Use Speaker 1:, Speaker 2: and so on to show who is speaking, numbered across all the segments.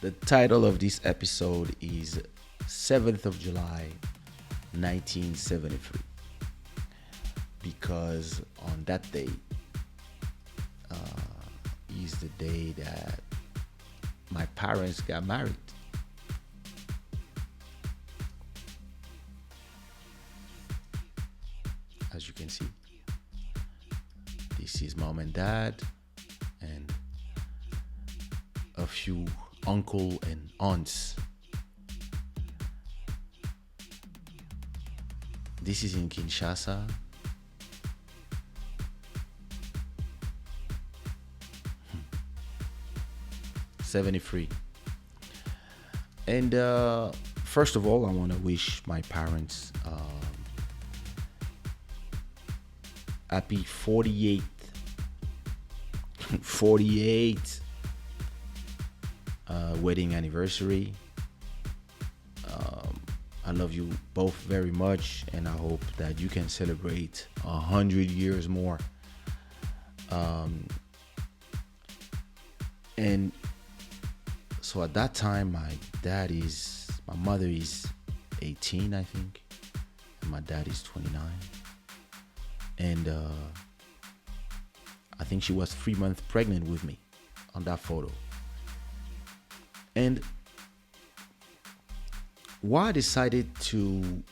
Speaker 1: The title of this episode is 7th of July, 1973. Because on that day is the day that my parents got married. As you can see, this is mom and dad and a few uncle and aunts. This is in Kinshasa. 73. And first of all, I want to wish my parents happy 48th 48th wedding anniversary. I love you both very much, and I hope that you can celebrate 100 years more. And so at that time, my mother is 18, I think, and my dad is 29. And I think she was 3 months pregnant with me on that photo. And why I decided to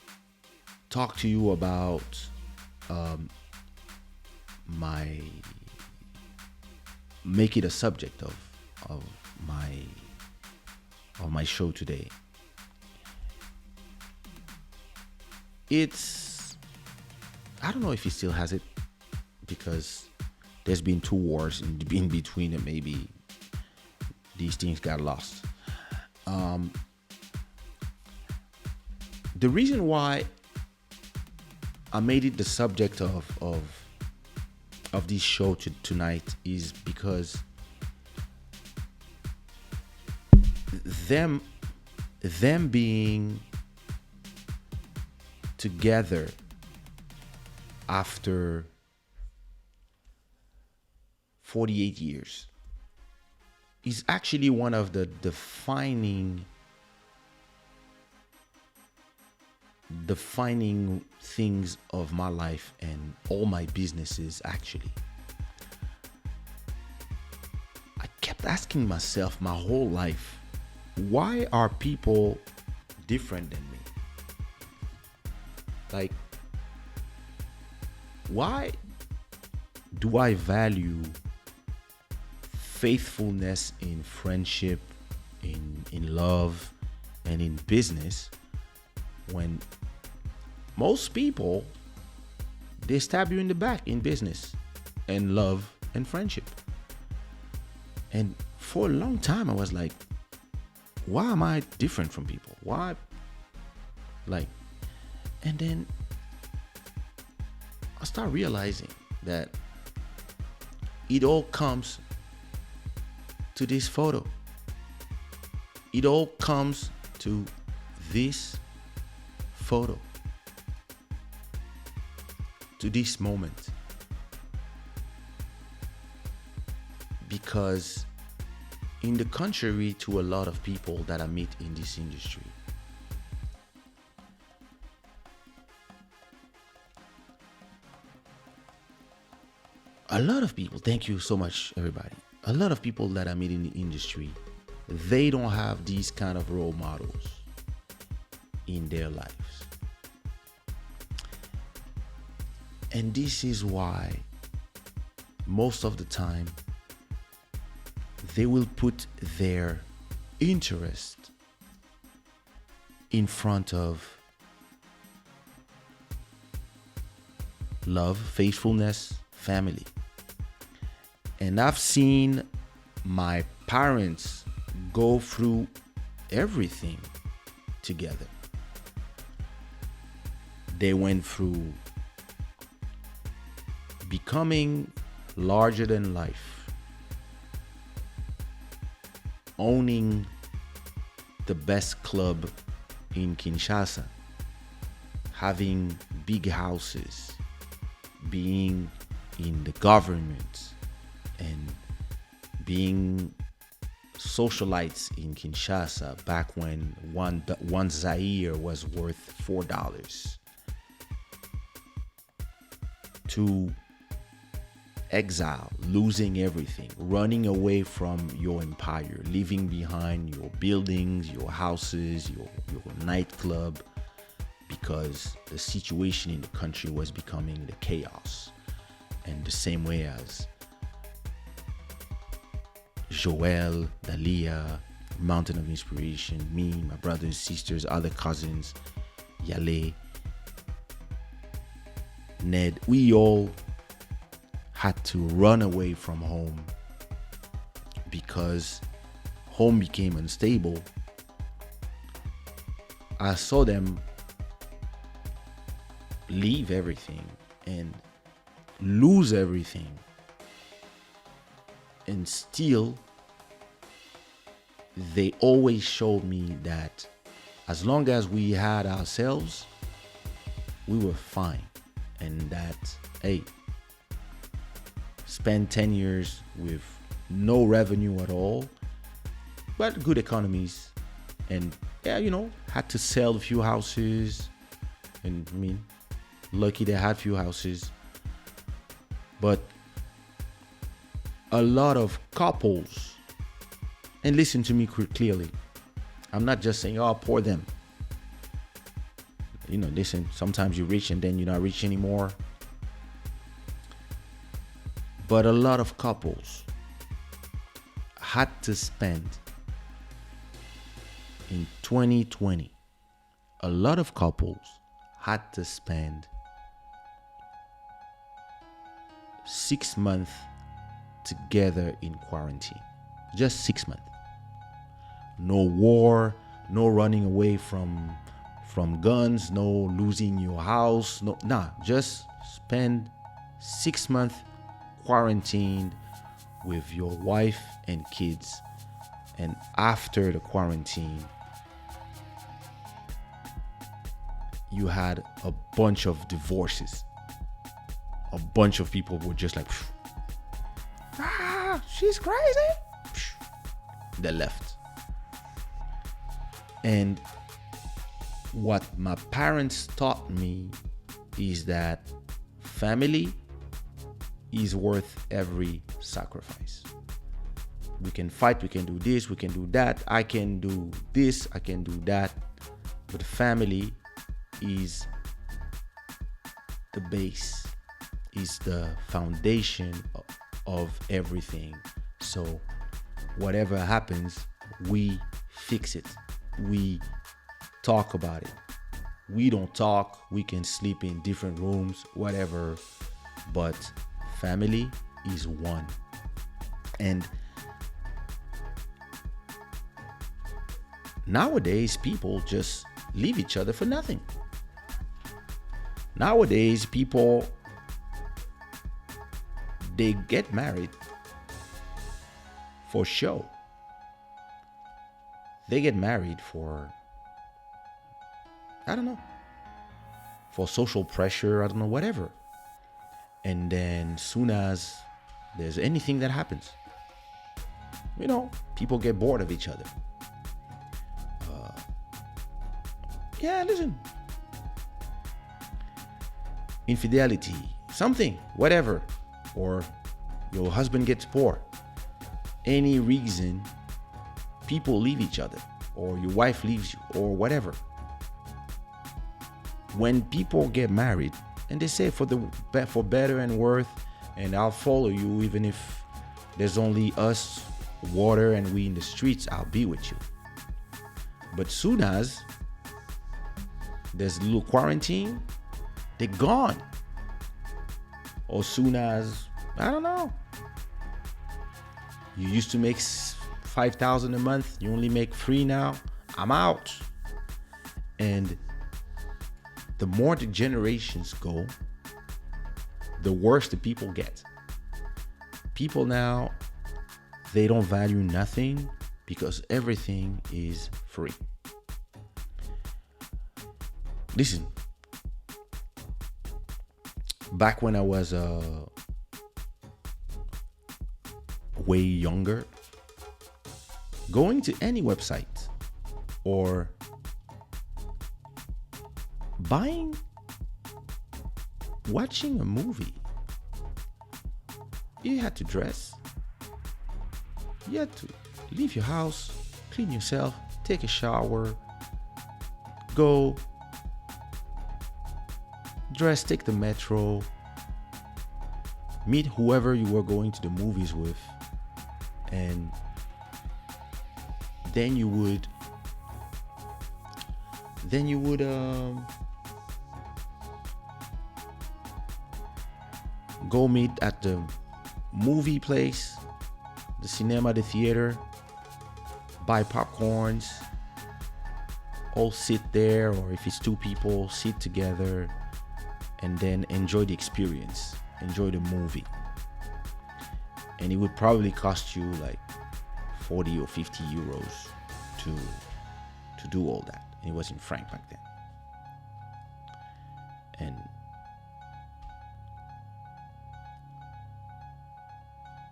Speaker 1: talk to you about make it a subject of my show today. I don't know if he still has it, because there's been 2 wars in between, and maybe these things got lost. The reason why I made it the subject of this show tonight is because them being together after 48 years is actually one of the defining things of my life and all my businesses. Actually, I kept asking myself my whole life, why are people different than me? Like, why do I value faithfulness in friendship, in love, and in business, when most people, they stab you in the back in business and love and friendship? And for a long time, I was like, why am I different from people? Why? And then I start realizing that it all comes to this photo. It all comes to this photo, to this moment. Because in the contrary to a lot of people that I meet in this industry, a lot of people, thank you so much, everybody. A lot of people that I meet in the industry, they don't have these kind of role models in their lives. And this is why most of the time they will put their interest in front of love, faithfulness, family. And I've seen my parents go through everything together. They went through becoming larger than life, owning the best club in Kinshasa, having big houses, being in the government, and being socialites in Kinshasa back when one Zaire was worth $4, to exile, losing everything, running away from your empire, leaving behind your buildings, your houses, your nightclub, because the situation in the country was becoming the chaos. And the same way as Joel, Dalia, Mountain of Inspiration, me, my brothers, sisters, other cousins, Yale, Ned, we all had to run away from home because home became unstable. I saw them leave everything and lose everything, and still they always showed me that as long as we had ourselves, we were fine. And that, hey, spend 10 years with no revenue at all, but good economies. And yeah, had to sell a few houses. And I mean, lucky they had few houses. But a lot of couples, and listen to me clearly, I'm not just saying, oh, poor them. Listen, sometimes you're rich and then you're not rich anymore. But a lot of couples had to spend in 2020, a lot of couples had to spend 6 months together in quarantine. Just 6 months. No war, no running away from guns, no losing your house, just spend 6 months quarantined with your wife and kids. And after the quarantine, you had a bunch of divorces. A bunch of people were just like, she's crazy. They left. And what my parents taught me is that family is worth every sacrifice. We can fight, we can do this, we can do that. I can do this, I can do that. But family is the base, is the foundation of everything. So whatever happens, we fix it. We talk about it. We don't talk, we can sleep in different rooms, whatever, but family is one. And nowadays, people just leave each other for nothing. Nowadays, people, they get married for show. They get married for, I don't know, for social pressure, I don't know, whatever. And then soon as there's anything that happens, people get bored of each other. Listen. Infidelity, something, whatever. Or your husband gets poor. Any reason, people leave each other. Or your wife leaves you, or whatever. When people get married, and they say for better and worse, and I'll follow you even if there's only us, water, and we in the streets, I'll be with you. But soon as there's a little quarantine, they're gone. Or soon as, I don't know, you used to make $5,000 a month, you only make $3 now, I'm out. And the more the generations go, the worse the people get. People now, they don't value nothing because everything is free. Listen, back when I was way younger, going to any website or watching a movie, you had to dress. You had to leave your house, clean yourself, take a shower, go dress, take the metro, meet whoever you were going to the movies with, and then you would go meet at the movie place, the cinema, the theater, buy popcorns, all sit there, or if it's two people, sit together and then enjoy the experience, enjoy the movie. And it would probably cost you like 40 or 50 euros to do all that. And it was in franc back then. And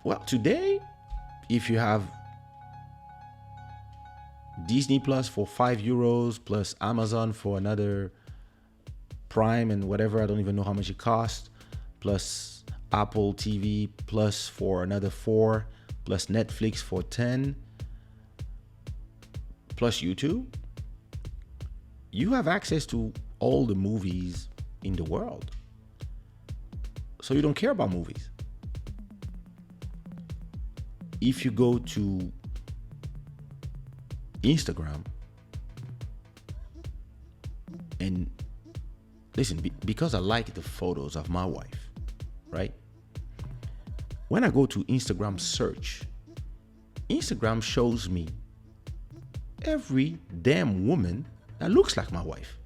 Speaker 1: well, today, if you have Disney Plus for 5 euros plus Amazon for another Prime and whatever, I don't even know how much it costs, plus Apple TV Plus for another 4, plus Netflix for 10, plus YouTube, you have access to all the movies in the world. So you don't care about movies. If you go to Instagram and listen, because I like the photos of my wife, right? When I go to Instagram search, Instagram shows me every damn woman that looks like my wife.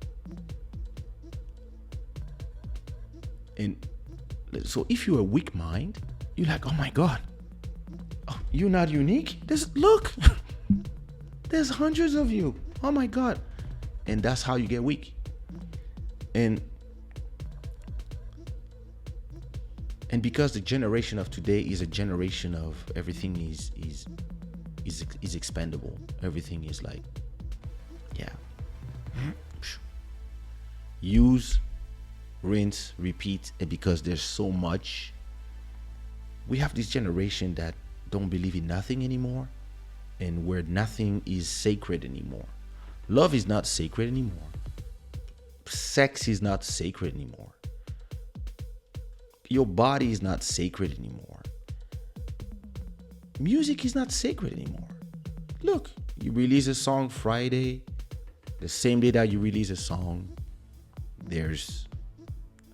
Speaker 1: And so if you're a weak mind, you're like, oh my God, oh, you're not unique? Look, there's hundreds of you. Oh my God. And that's how you get weak. And because the generation of today is a generation of everything is expendable. Everything is like, yeah. Use, rinse, repeat. And because there's so much, we have this generation that don't believe in nothing anymore, and where nothing is sacred anymore. Love is not sacred anymore. Sex is not sacred anymore. Your body is not sacred anymore. Music is not sacred anymore. Look, you release a song Friday, the same day that you release a song, there's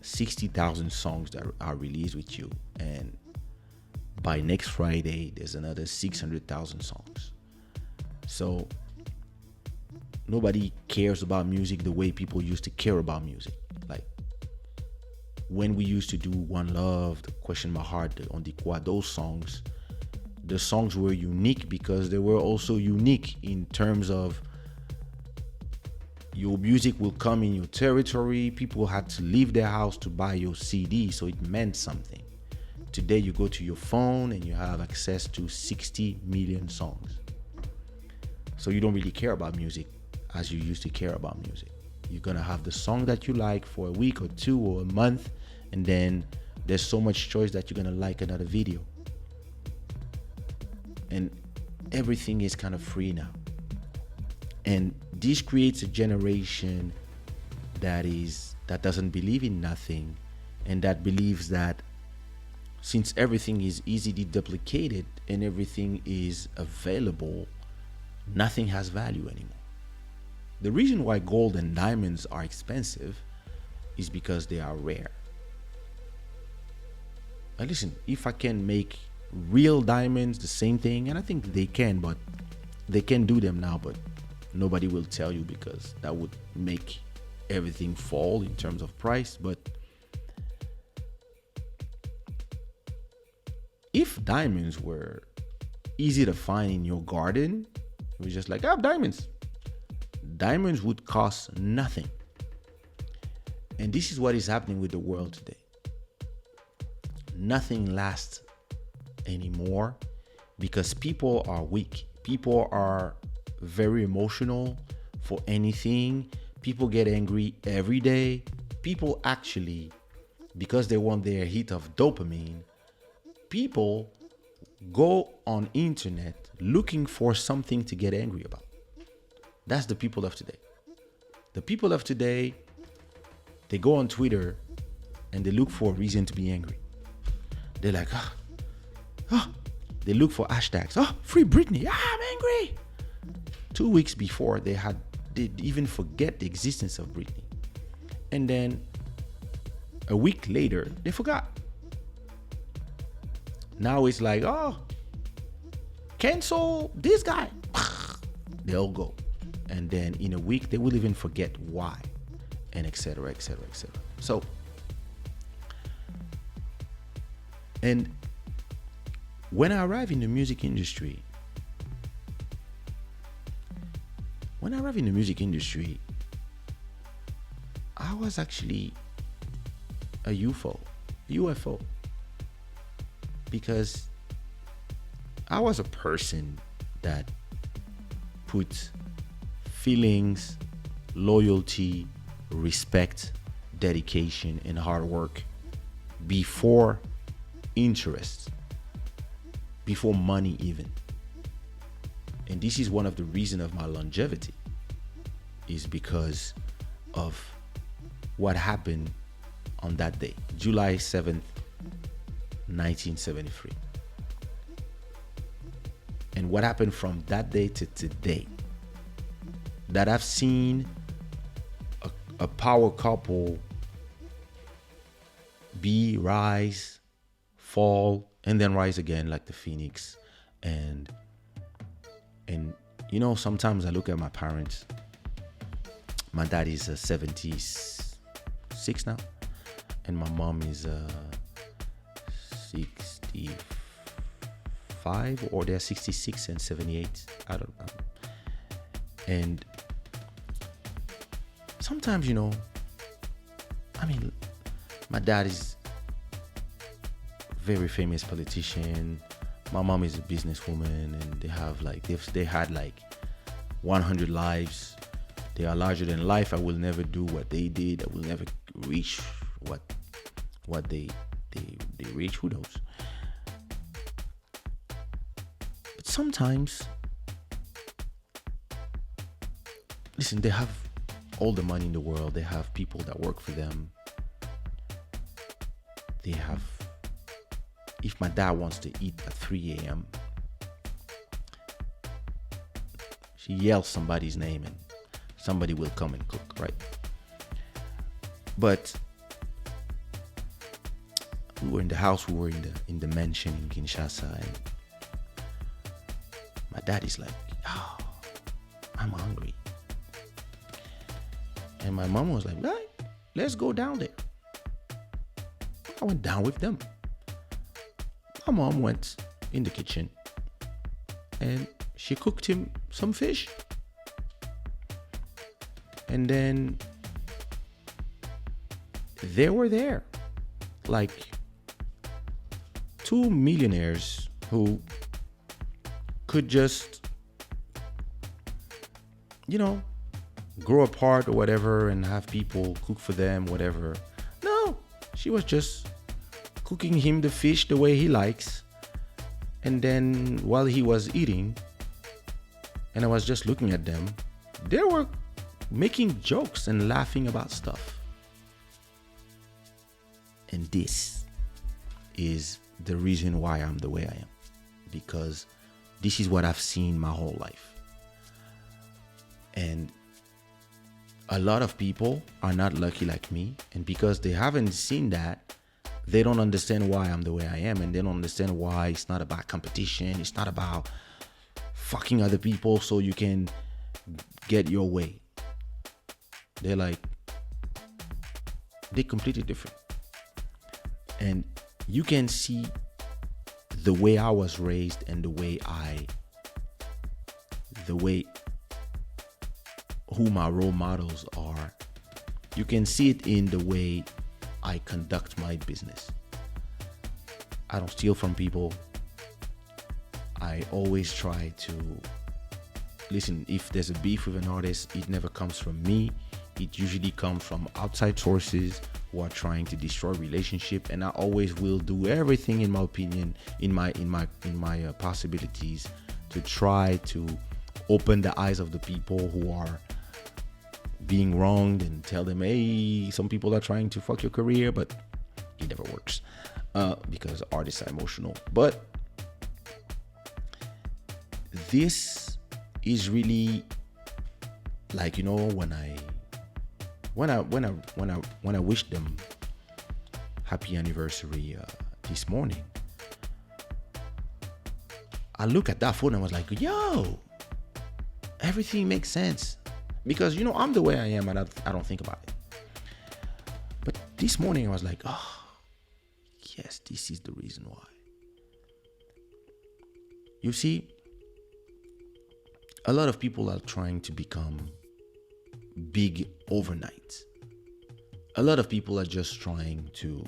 Speaker 1: 60,000 songs that are released with you, and by next Friday there's another 600,000 songs. So nobody cares about music the way people used to care about music. Like when we used to do One Love, the Question My Heart, the On the Quad, those songs, the songs were unique because they were also unique in terms of your music will come in your territory. People had to leave their house to buy your CD, so it meant something. Today you go to your phone and you have access to 60 million songs. So you don't really care about music as you used to care about music. You're gonna have the song that you like for a week or two or a month, and then there's so much choice that you're gonna like another video. And everything is kind of free now. And this creates a generation that doesn't believe in nothing, and that believes that since everything is easily duplicated and everything is available, nothing has value anymore. The reason why gold and diamonds are expensive is because they are rare. Now listen, if I can make real diamonds the same thing, and I think they can, but they can do them now, but nobody will tell you because that would make everything fall in terms of price. But if diamonds were easy to find in your garden, it was just like, I have diamonds. Diamonds would cost nothing. And this is what is happening with the world today. Nothing lasts anymore because people are weak. People are very emotional for anything. People get angry every day. People actually, because they want their hit of dopamine, people go on internet looking for something to get angry about. That's the people of today. The people of today, they go on Twitter and they look for a reason to be angry. They're like, they look for hashtags. Free Britney. I'm angry. 2 weeks before, they even forget the existence of Britney. And then a week later, they forgot. Now it's like, cancel this guy. They'll go. And then in a week, they will even forget why, and etc., etc., etc. So, and when I arrived in the music industry, I was actually a UFO, because I was a person that put feelings, loyalty, respect, dedication, and hard work before interest, before money even. And this is one of the reasons of my longevity, is because of what happened on that day, July 7th, 1973. And what happened from that day to today, that I've seen a power couple rise, fall, and then rise again like the phoenix. And you know, sometimes I look at my parents. My dad is 76 now, and my mom is 65, or they're 66 and 78. I don't know. And sometimes, you know, I mean, my dad is a very famous politician. My mom is a businesswoman, and they had like 100 lives. They are larger than life. I will never do what they did. I will never reach what they reach. Who knows? But sometimes, listen, they have all the money in the world. They have people that work for them. They have, if my dad wants to eat at 3 a.m., she yells somebody's name and somebody will come and cook, right? But we were in the house, we were in the mansion in Kinshasa, and my dad is like, I'm hungry. And my mom was like, right, let's go down there. I went down with them. My mom went in the kitchen and she cooked him some fish. And then they were there, like 2 millionaires who could just, you know, grow apart or whatever and have people cook for them, whatever. No, she was just cooking him the fish the way he likes. And then while he was eating, and I was just looking at them, they were making jokes and laughing about stuff. And this is the reason why I'm the way I am, because this is what I've seen my whole life. And a lot of people are not lucky like me, and because they haven't seen that, they don't understand why I'm the way I am, and they don't understand why it's not about competition. It's not about fucking other people so you can get your way. They're like, they're completely different. And you can see the way I was raised and the way who my role models are. You can see it in the way I conduct my business. I don't steal from people. I always try to listen. If there's a beef with an artist, it never comes from me. It usually comes from outside sources who are trying to destroy relationship, and I always will do everything, in my opinion, in my possibilities, to try to open the eyes of the people who are being wronged and tell them, hey, some people are trying to fuck your career, but it never works because artists are emotional. But this is really like, you know, when I wished them happy anniversary this morning, I look at that phone and I was like, yo, everything makes sense. Because, you know, I'm the way I am and I don't think about it. But this morning I was like, oh, yes, this is the reason why. You see, a lot of people are trying to become big overnight. A lot of people are just trying to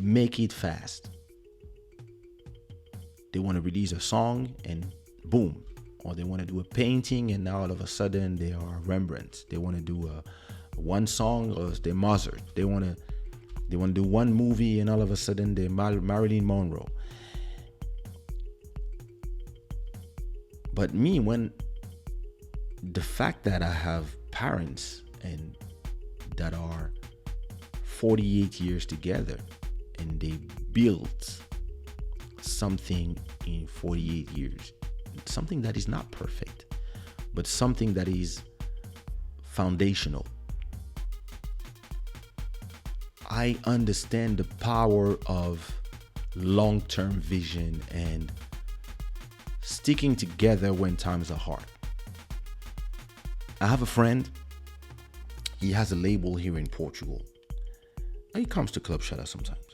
Speaker 1: make it fast. They want to release a song and boom. Or they want to do a painting and now all of a sudden they are Rembrandt. They want to do one song or they're Mozart. They want to do one movie and all of a sudden they're Marilyn Monroe. But me, when the fact that I have parents and that are 48 years together and they built something in 48 years, something that is not perfect, but something that is foundational. I understand the power of long-term vision and sticking together when times are hard. I have a friend. He has a label here in Portugal. He comes to Club Shada sometimes.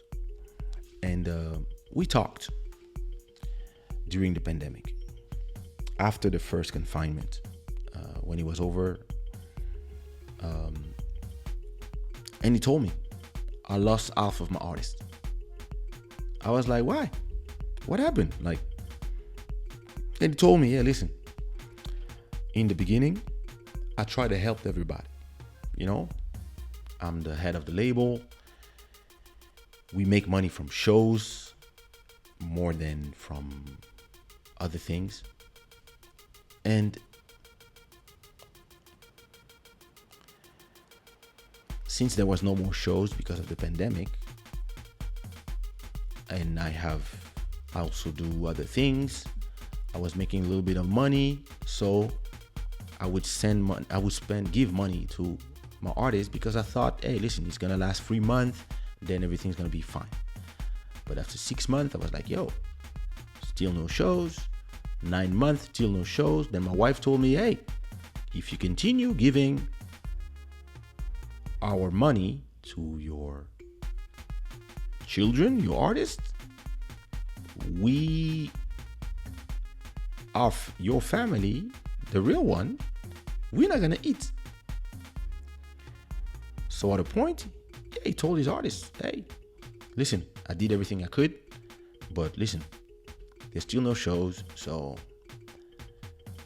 Speaker 1: And we talked during the pandemic. After the first confinement, when it was over. And he told me, I lost half of my artists. I was like, why? What happened? And he told me, yeah, listen, in the beginning, I tried to help everybody. You know, I'm the head of the label. We make money from shows more than from other things. And since there was no more shows because of the pandemic, and I also do other things, I was making a little bit of money, so I would give money to my artists because I thought, hey, listen, it's gonna last 3 months, then everything's gonna be fine. But after 6 months, I was like, yo, still no shows. 9 months, still no shows. Then my wife told me, hey, if you continue giving our money to your children, your artists, your family, the real one, we're not gonna eat. So at a point, he told his artists, hey, listen, I did everything I could, but listen, there's still no shows, so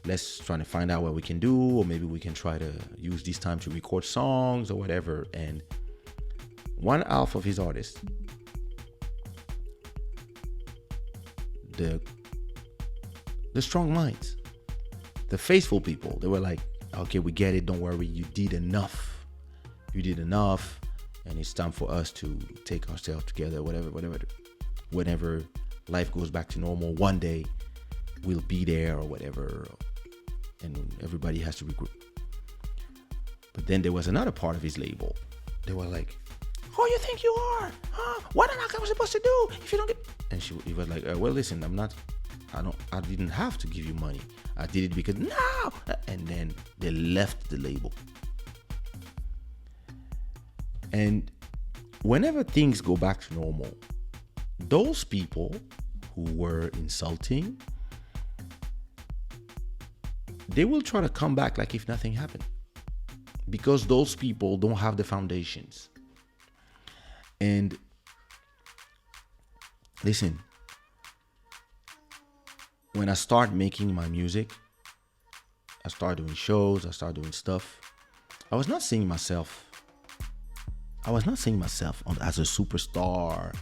Speaker 1: let's try to find out what we can do, or maybe we can try to use this time to record songs or whatever. And one half of his artists, the strong minds, the faithful people, they were like, okay, we get it, don't worry, you did enough, and it's time for us to take ourselves together, whenever life goes back to normal, one day we'll be there or whatever, and everybody has to regroup. But then there was another part of his label. They were like, who you think you are? Huh? What am I supposed to do if you don't get... And he was like, well, listen, I didn't have to give you money. I did it because no. And then they left the label. And whenever things go back to normal, those people who were insulting, they will try to come back like if nothing happened, because those people don't have the foundations. And Listen, when I start making my music, I start doing shows, I start doing stuff. I was not seeing myself. As a superstar,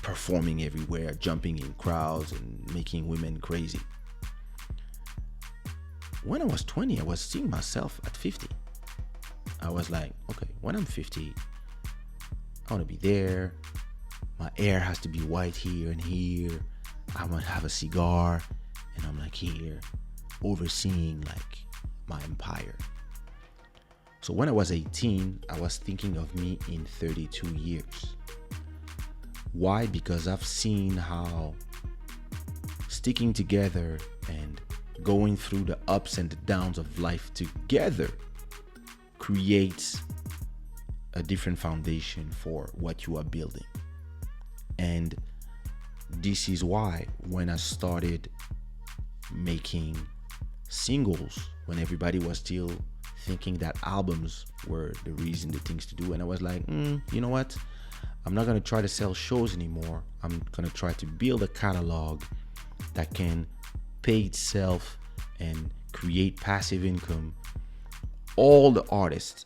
Speaker 1: performing everywhere, jumping in crowds and making women crazy. When I was 20, I was seeing myself at 50. I was like, okay, when I'm 50, I want to be there. My hair has to be white here and here. I want to have a cigar, and I'm like here, overseeing like my empire. So when I was 18, I was thinking of me in 32 years. Why? Because I've seen how sticking together and going through the ups and the downs of life together creates a different foundation for what you are building. And this is why when I started making singles, when everybody was still thinking that albums were the reason, the things to do, and I was like, you know what? I'm not going to try to sell shows anymore. I'm going to try to build a catalog that can pay itself and create passive income. All the artists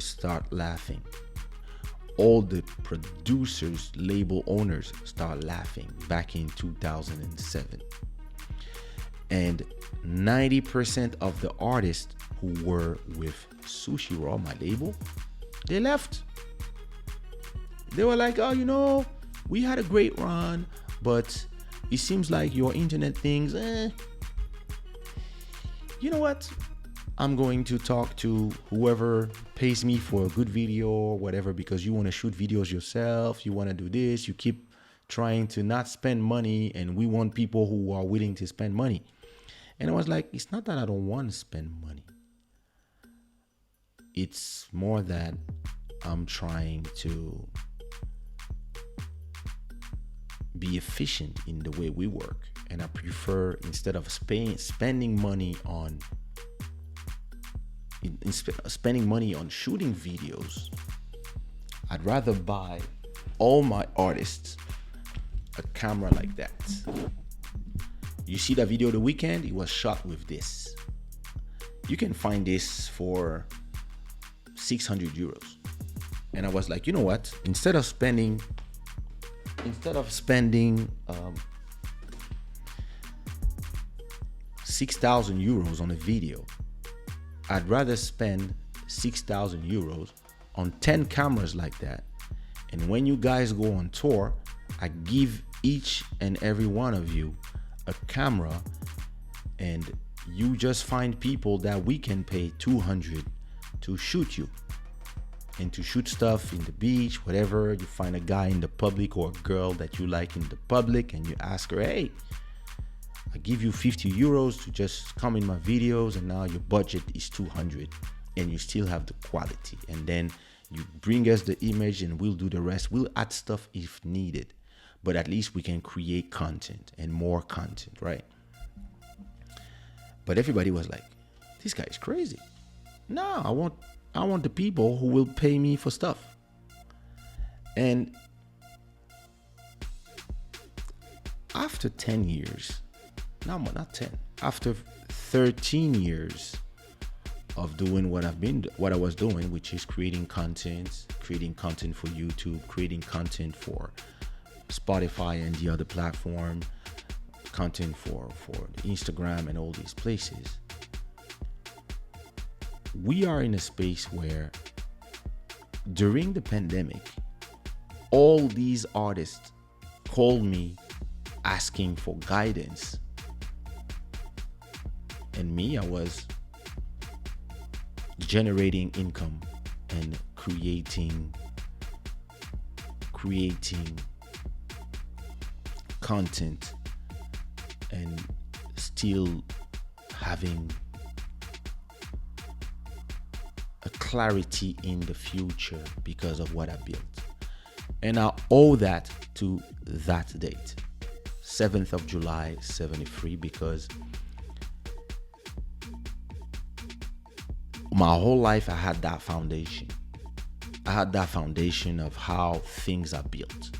Speaker 1: start laughing. All the producers, label owners start laughing back in 2007. And 90% of the artists who were with Sushiraw, my label, they left. They were like, oh, we had a great run, but it seems like your internet things, you know what? I'm going to talk to whoever pays me for a good video or whatever, because you want to shoot videos yourself. You want to do this. You keep trying to not spend money, and we want people who are willing to spend money. And I was like, it's not that I don't want to spend money. It's more that I'm trying to be efficient in the way we work. And I prefer, instead of spending money on shooting videos, I'd rather buy all my artists a camera like that. You see that video of the weekend? It was shot with this. You can find this for 600 euros. And I was like, you know what? Instead of spending 6,000 euros on a video, I'd rather spend 6,000 euros on 10 cameras like that. And when you guys go on tour, I give each and every one of you a camera, and you just find people that we can pay 200 to shoot you and to shoot stuff in the beach, whatever. You find a guy in the public or a girl that you like in the public, and you ask her, hey, I give you 50 euros to just come in my videos, and now your budget is 200 and you still have the quality. And then you bring us the image and we'll do the rest. We'll add stuff if needed, but at least we can create content and more content, right? But everybody was like, this guy is crazy. No, I want the people who will pay me for stuff. And after 10 years, not 10, after 13 years of doing what I was doing, which is creating content for YouTube, creating content for Spotify and the other platform, content for the Instagram and all these places, we are in a space where during the pandemic, all these artists called me asking for guidance. And me, I was generating income and creating content and still having a clarity in the future because of what I built. And I owe that to that date, 7th of July, 73, because my whole life I had that foundation. I had that foundation of how things are built,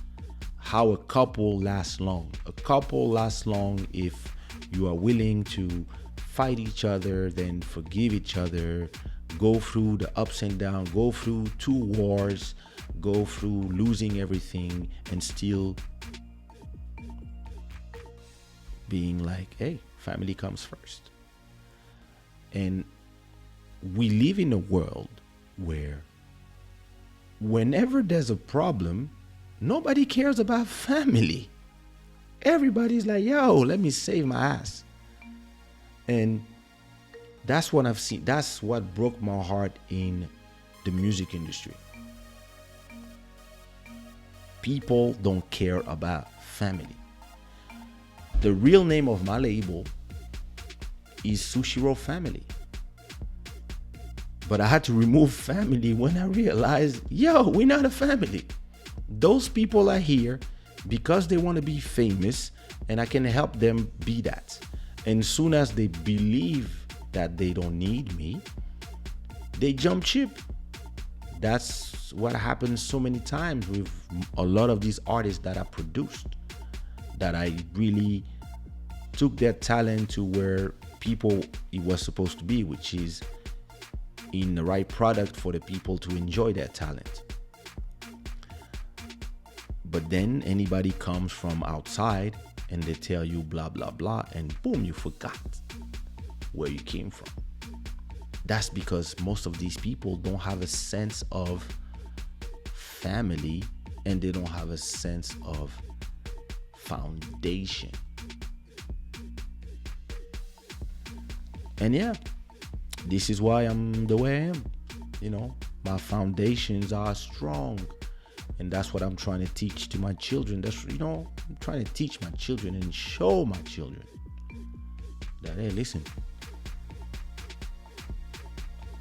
Speaker 1: how a couple lasts long. A couple lasts long if you are willing to fight each other, then forgive each other, go through the ups and downs, go through 2 wars, go through losing everything, and still being like, hey, family comes first. And we live in a world where whenever there's a problem, nobody cares about family. Everybody's like, yo, let me save my ass. And that's what I've seen. That's what broke my heart in the music industry. People don't care about family. The real name of my label is Sushiraw Family. But I had to remove family when I realized, yo, we're not a family. Those people are here because they want to be famous, and I can help them be that. And soon as they believe that they don't need me, they jump ship. That's what happens so many times with a lot of these artists that I produced, that I really took their talent to where people it was supposed to be, which is in the right product for the people to enjoy their talent. But then anybody comes from outside and they tell you blah, blah, blah, and boom, you forgot where you came from. That's because most of these people don't have a sense of family, and they don't have a sense of foundation. And yeah, this is why I'm the way I am. You know, my foundations are strong. And that's what I'm trying to teach to my children. That's, you know, I'm trying to teach my children and show my children that, hey, listen,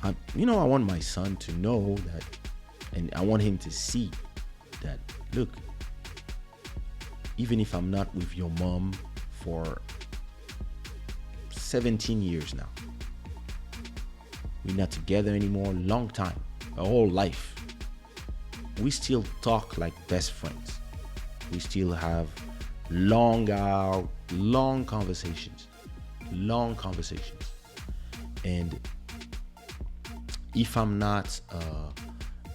Speaker 1: I want my son to know that, and I want him to see that, look, even if I'm not with your mom for 17 years now, we're not together anymore, long time, a whole life, we still talk like best friends. We still have long conversations. And if I'm not,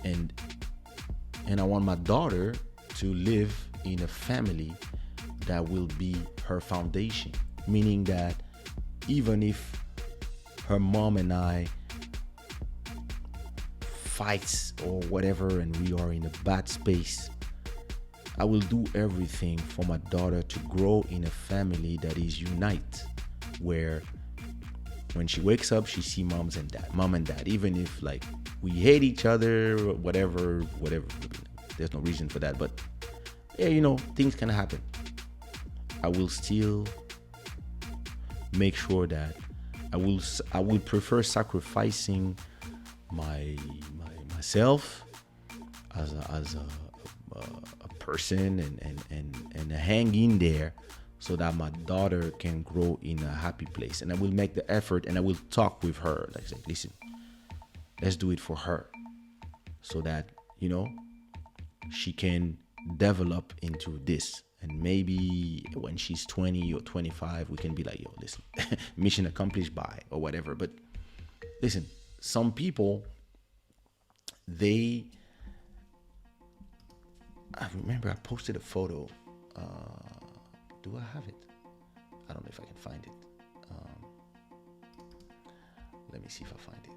Speaker 1: and I want my daughter to live in a family that will be her foundation, meaning that even if her mom and I fights or whatever and we are in a bad space, I will do everything for my daughter to grow in a family that is unite, where when she wakes up, she see mom and dad, even if like we hate each other, whatever, there's no reason for that, but yeah, you know, things can happen. I will still make sure that I will prefer sacrificing myself as a person and hang in there so that my daughter can grow in a happy place. And I will make the effort, and I will talk with her, like say, listen, let's do it for her, so that, you know, she can develop into this. And maybe when she's 20 or 25, we can be like, yo, listen, mission accomplished by, or whatever. But listen, some people, I remember I posted a photo. Do I have it? I don't know if I can find it. Let me see if I find it.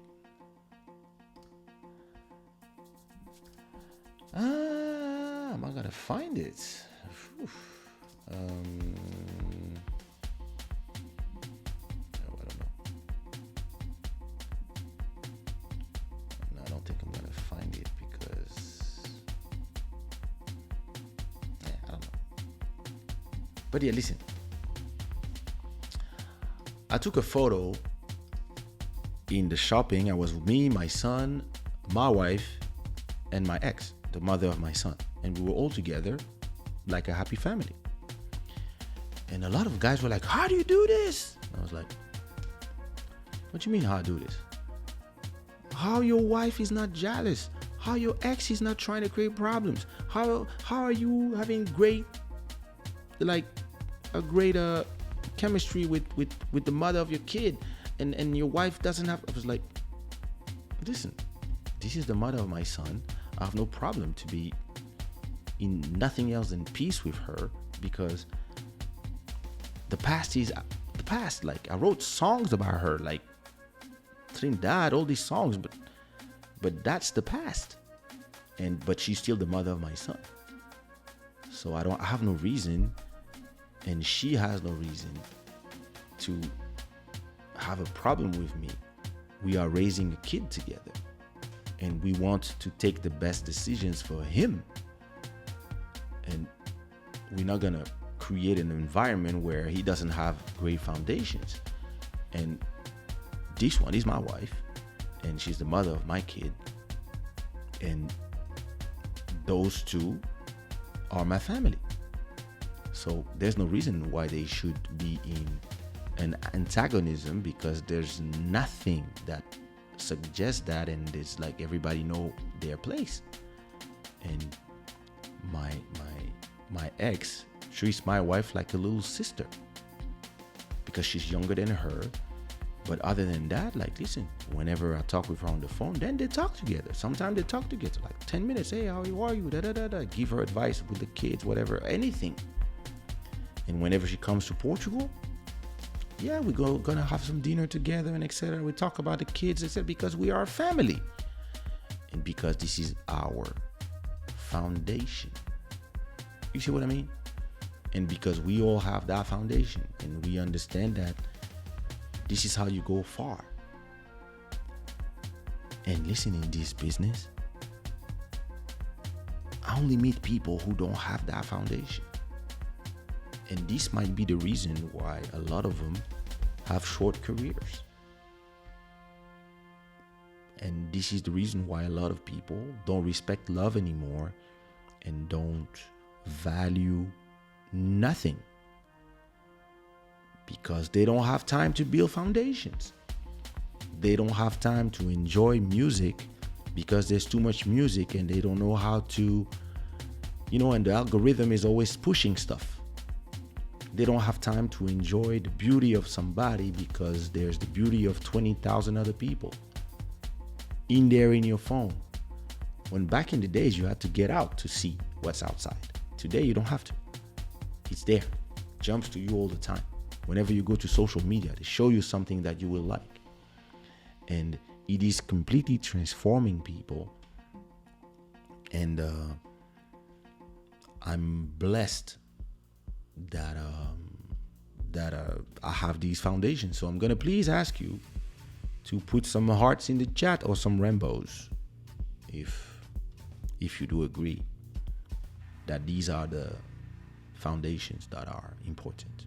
Speaker 1: Am I gonna find it? I don't know. No, I don't think I'm gonna find it because I don't know. But yeah, listen. I took a photo in the shopping. I was with me, my son, my wife, and my ex, the mother of my son. And we were all together like a happy family. And a lot of guys were like, how do you do this? I was like, what do you mean how I do this? How your wife is not jealous? how your ex is not trying to create problems. How are you having great, like a great chemistry with the mother of your kid, and your wife doesn't have. I was like, listen, this is the mother of my son. I have no problem to be in nothing else than peace with her, because the past is the past. Like, I wrote songs about her, like Trinidad, all these songs, but that's the past. But she's still the mother of my son. So I have no reason, and she has no reason to have a problem with me. We are raising a kid together, and we want to take the best decisions for him. And we're not gonna create an environment where he doesn't have great foundations. And this one is my wife, and she's the mother of my kid, and those two are my family. So there's no reason why they should be in an antagonism, because there's nothing that suggests that, and it's like everybody know their place. And my ex treats my wife like a little sister because she's younger than her. But other than that, like, listen, whenever I talk with her on the phone, then they talk together. Sometimes they talk together, like 10 minutes. Hey, how are you? Da, da, da, da. Give her advice with the kids, whatever, anything. And whenever she comes to Portugal, yeah, we're gonna have some dinner together and etc. We talk about the kids, etc. Because we are a family. And because this is our foundation. You see what I mean? And because we all have that foundation, and we understand that this is how you go far. And listen, in this business, I only meet people who don't have that foundation. And this might be the reason why a lot of them have short careers. And this is the reason why a lot of people don't respect love anymore and don't value nothing, because they don't have time to build foundations. They don't have time to enjoy music because there's too much music, and they don't know how to, and the algorithm is always pushing stuff. They don't have time to enjoy the beauty of somebody because there's the beauty of 20,000 other people in there in your phone. When back in the days, you had to get out to see what's outside. Today, you don't have to. It's there. Jumps to you all the time. Whenever you go to social media, they show you something that you will like. And it is completely transforming people. And I'm blessed that I have these foundations. So I'm going to please ask you to put some hearts in the chat, or some rainbows, if you do agree that these are the foundations that are important.